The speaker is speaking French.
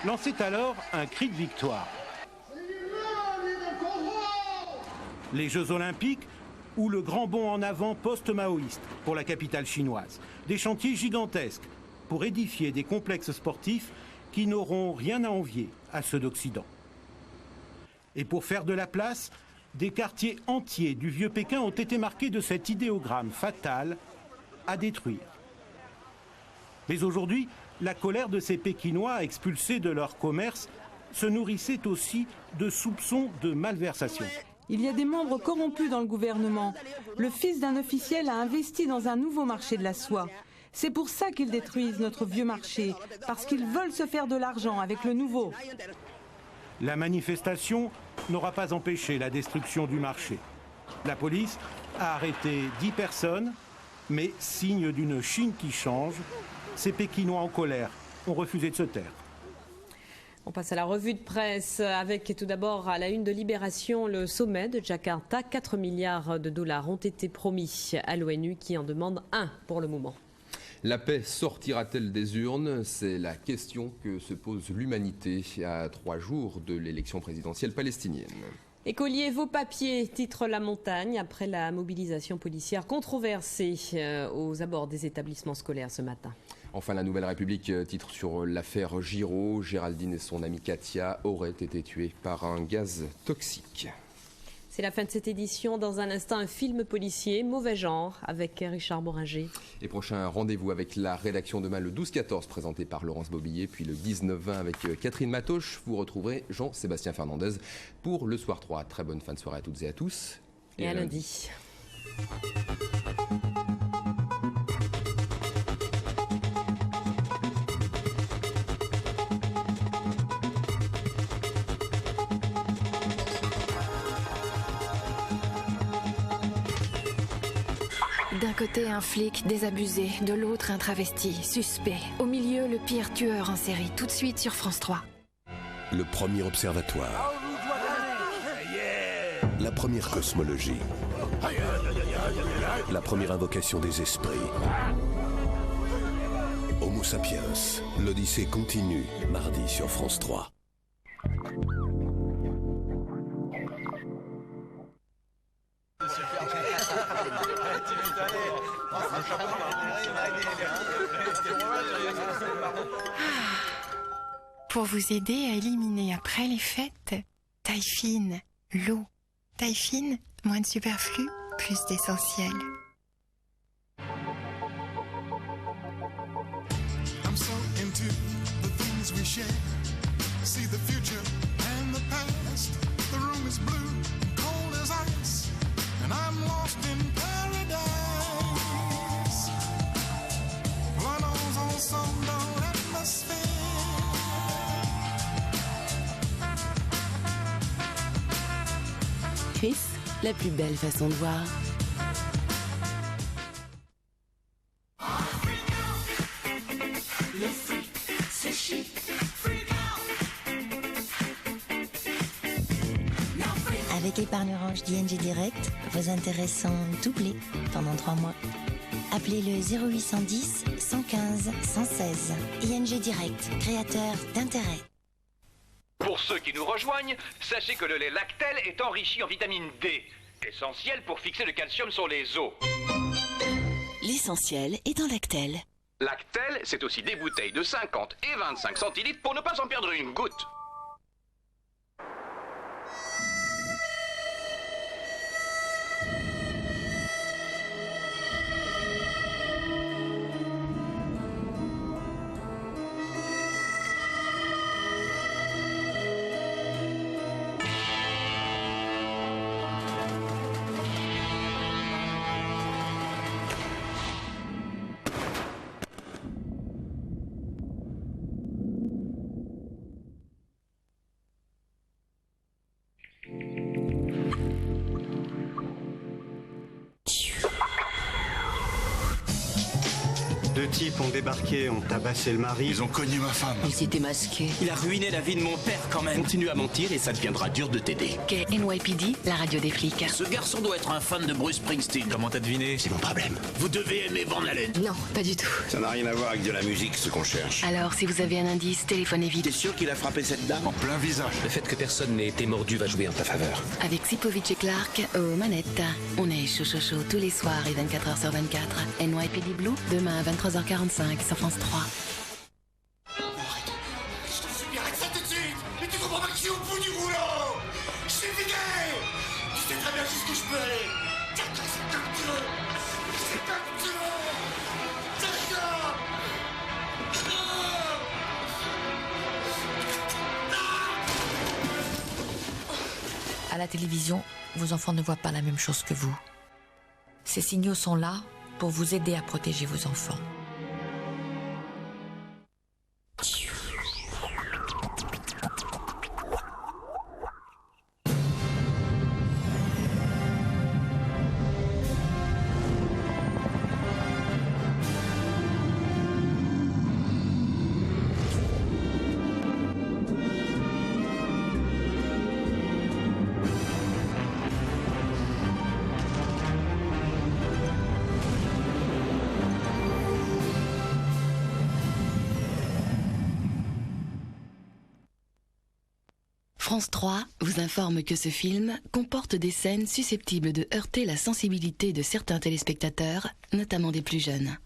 lançait alors un cri de victoire. Les Jeux Olympiques ou le grand bond en avant post-maoïste pour la capitale chinoise. Des chantiers gigantesques pour édifier des complexes sportifs qui n'auront rien à envier à ceux d'Occident. Et pour faire de la place, des quartiers entiers du vieux Pékin ont été marqués de cet idéogramme fatal à détruire. Mais aujourd'hui, la colère de ces Pékinois expulsés de leur commerce se nourrissait aussi de soupçons de malversation. Il y a des membres corrompus dans le gouvernement. Le fils d'un officiel a investi dans un nouveau marché de la soie. C'est pour ça qu'ils détruisent notre vieux marché, parce qu'ils veulent se faire de l'argent avec le nouveau. La manifestation n'aura pas empêché la destruction du marché. La police a arrêté 10 personnes, mais signe d'une Chine qui change, ces Pékinois en colère ont refusé de se taire. On passe à la revue de presse avec tout d'abord à la une de Libération, le sommet de Jakarta. 4 milliards de dollars ont été promis à l'ONU qui en demande 1 pour le moment. La paix sortira-t-elle des urnes? C'est la question que se pose l'humanité à 3 jours de l'élection présidentielle palestinienne. Écoliers, vos papiers, titre La Montagne, après la mobilisation policière controversée aux abords des établissements scolaires ce matin. Enfin, la Nouvelle République titre sur l'affaire Giraud. Géraldine et son amie Katia auraient été tuées par un gaz toxique. C'est la fin de cette édition. Dans un instant, un film policier, Mauvais genre, avec Richard Boringer. Et prochain rendez-vous avec la rédaction demain, le 12-14, présenté par Laurence Bobillet. Puis le 19-20 avec Catherine Matoche. Vous retrouverez Jean-Sébastien Fernandez pour le Soir 3. Très bonne fin de soirée à toutes et à tous. Et à lundi. D'un côté, un flic désabusé, de l'autre, un travesti, suspect. Au milieu, le pire tueur en série, tout de suite sur France 3. Le premier observatoire. La première cosmologie. La première invocation des esprits. Homo sapiens, l'Odyssée continue, mardi sur France 3. Pour vous aider à éliminer après les fêtes, taille fine, l'eau. Taille fine, moins de superflu, plus d'essentiel. I'm so into the things we share. See the future and the past. The room is blue, cold as ice, and I'm lost in paradise. Planons ensemble dans l'atmosphère. Chris, la plus belle façon de voir. Avec l'épargne orange d'ING Direct, vos intérêts sont doublés pendant 3 mois. Appelez le 0810 115 116. ING Direct, créateur d'intérêts. Pour ceux qui nous rejoignent, sachez que le lait Lactel est enrichi en vitamine D, essentiel pour fixer le calcium sur les os. L'essentiel est dans Lactel. Lactel, c'est aussi des bouteilles de 50 et 25 centilitres pour ne pas en perdre une goutte. 2 types ont débarqué, ont tabassé le mari. Ils ont cogné ma femme. Ils étaient masqués. Il a ruiné la vie de mon père quand même. Continue à mentir et ça deviendra dur de t'aider. Qu'est NYPD, la radio des flics. Ce garçon doit être un fan de Bruce Springsteen. Comment t'as deviné? C'est mon problème. Vous devez aimer Van Halen. Non, pas du tout. Ça n'a rien à voir avec de la musique, ce qu'on cherche. Alors, si vous avez un indice, téléphonez vite. T'es sûr qu'il a frappé cette dame? En plein visage. Le fait que personne n'ait été mordu va jouer en ta faveur. Avec Sipovic et Clark aux manettes. On est chaud tous les soirs et 24h sur 24. NYPD Blue, demain à 23h45 sur France 3. Je te supplie, arrête ça tout de suite. Mais tu comprends pas que je suis au bout du rouleau. Je suis vidé. Tu sais très bien jusqu'où je peux aller. C'est comme tu veux. C'est comme tu veux. D'accord. À la télévision, vos enfants ne voient pas la même chose que vous. Ces signaux sont là pour vous aider à protéger vos enfants. France 3 vous informe que ce film comporte des scènes susceptibles de heurter la sensibilité de certains téléspectateurs, notamment des plus jeunes.